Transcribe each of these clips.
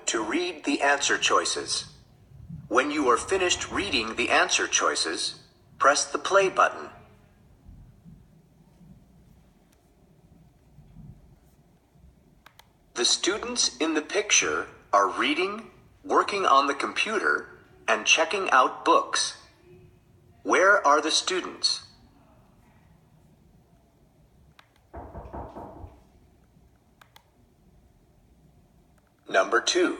to read the answer choices. When you are finished reading the answer choices, press the play button. The students in the picture are reading, working on the computer, and checking out books. Where are the students? Number 2.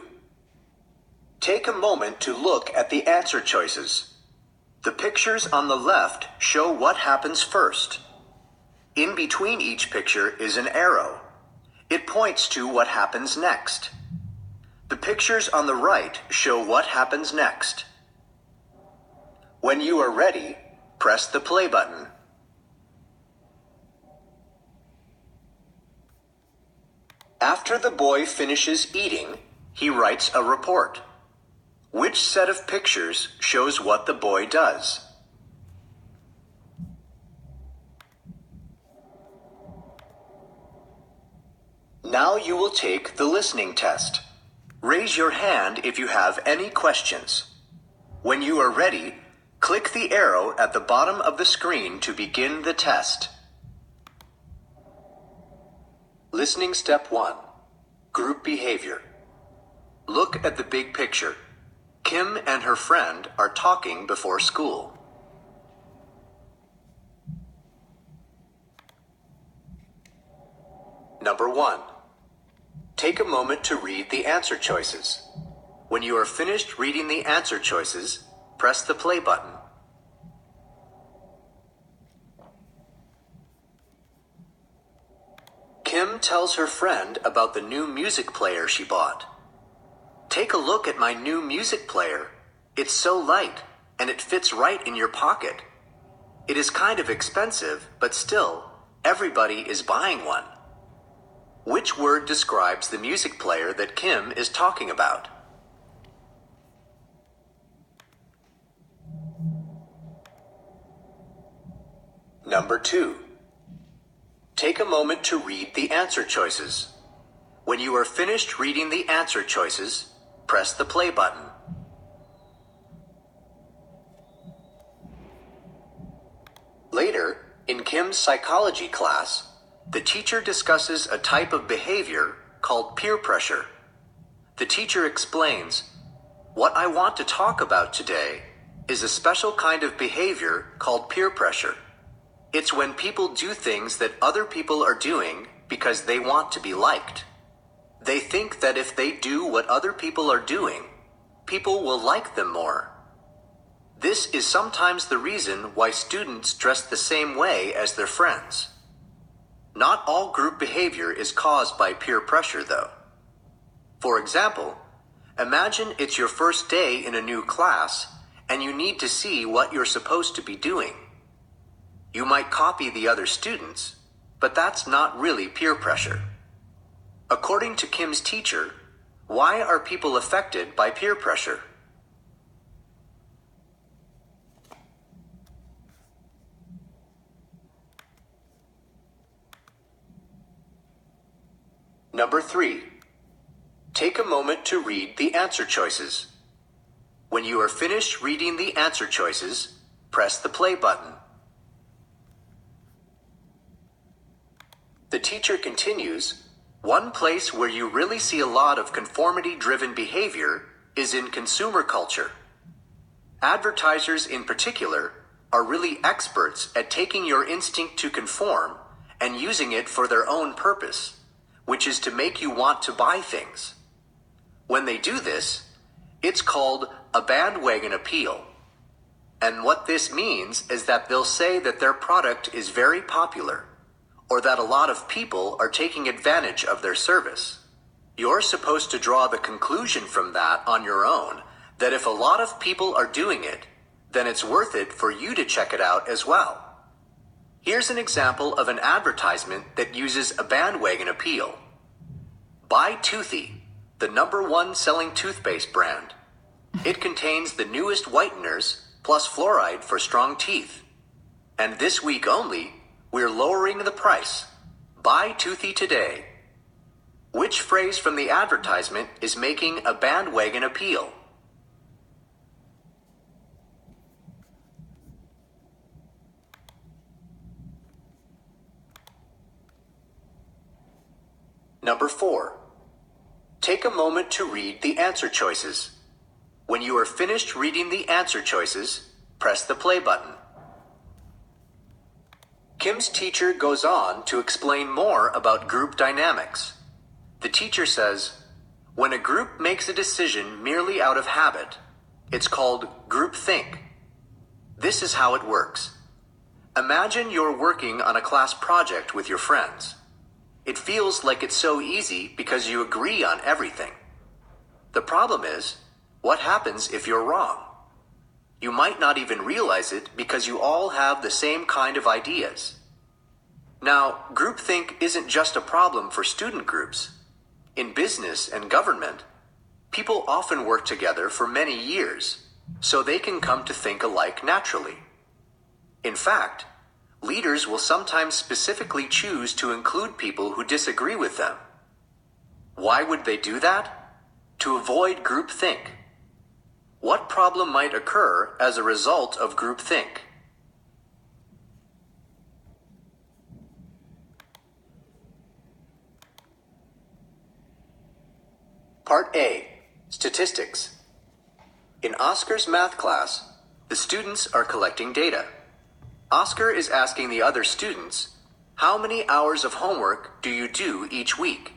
Take a moment to look at the answer choices. The pictures on the left show what happens first. In between each picture is an arrow. It points to what happens next. The pictures on the right show what happens next. When you are ready, press the play button. After the boy finishes eating, he writes a report. Which set of pictures shows what the boy does? Now you will take the listening test. Raise your hand if you have any questions. When you are ready, click the arrow at the bottom of the screen to begin the test. Listening Step 1. Group Behavior. Look at the big picture. Kim and her friend are talking before school. Number 1. Take a moment to read the answer choices. When you are finished reading the answer choices, press the play button. Kim tells her friend about the new music player she bought. Take a look at my new music player. It's so light, and it fits right in your pocket. It is kind of expensive, but still, everybody is buying one. Which word describes the music player that Kim is talking about? Number 2. Take a moment to read the answer choices. When you are finished reading the answer choices, press the play button. Later, in Kim's psychology class, the teacher discusses a type of behavior called peer pressure. The teacher explains, "What I want to talk about today is a special kind of behavior called peer pressure. It's when people do things that other people are doing because they want to be liked. They think that if they do what other people are doing, people will like them more. This is sometimes the reason why students dress the same way as their friends." Not all group behavior is caused by peer pressure, though. For example, imagine it's your first day in a new class and you need to see what you're supposed to be doing. You might copy the other students, but that's not really peer pressure. According to Kim's teacher, why are people affected by peer pressure? Number 3. Take a moment to read the answer choices. When you are finished reading the answer choices, press the play button. The teacher continues, "One place where you really see a lot of conformity-driven behavior is in consumer culture. Advertisers in particular are really experts at taking your instinct to conform and using it for their own purpose, which is to make you want to buy things. When they do this, it's called a bandwagon appeal. And what this means is that they'll say that their product is very popular, or that a lot of people are taking advantage of their service. You're supposed to draw the conclusion from that on your own, that if a lot of people are doing it, then it's worth it for you to check it out as well." Here's an example of an advertisement that uses a bandwagon appeal. Buy Toothy, the #1 selling toothpaste brand. It contains the newest whiteners plus fluoride for strong teeth. And this week only, we're lowering the price. Buy Toothy today. Which phrase from the advertisement is making a bandwagon appeal? Number 4. Take a moment to read the answer choices. When you are finished reading the answer choices, press the play button. Kim's teacher goes on to explain more about group dynamics. The teacher says, when a group makes a decision merely out of habit, it's called groupthink. This is how it works. Imagine you're working on a class project with your friends. It feels like it's so easy because you agree on everything. The problem is, what happens if you're wrong? You might not even realize it because you all have the same kind of ideas. Now, groupthink isn't just a problem for student groups. In business and government, people often work together for many years, so they can come to think alike naturally. In fact, leaders will sometimes specifically choose to include people who disagree with them. Why would they do that? To avoid groupthink. What problem might occur as a result of groupthink? Part A, Statistics. In Oscar's math class, the students are collecting data. Oscar is asking the other students, how many hours of homework do you do each week?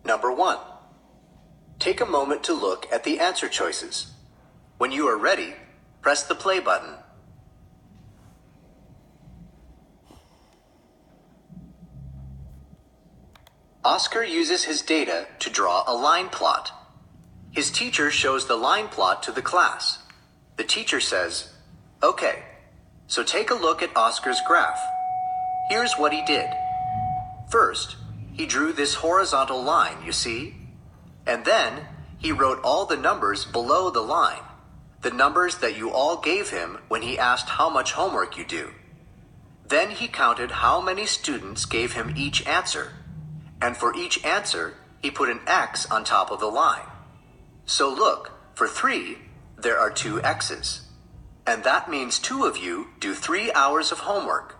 Number 1. Take a moment to look at the answer choices. When you are ready, press the play button. Oscar uses his data to draw a line plot. His teacher shows the line plot to the class. The teacher says, okay, so take a look at Oscar's graph. Here's what he did. First, he drew this horizontal line, you see? And then, he wrote all the numbers below the line, the numbers that you all gave him when he asked how much homework you do. Then he counted how many students gave him each answer, and for each answer, he put an X on top of the line. So look, for 3, there are 2 X's. And that means 2 of you do 3 hours of homework.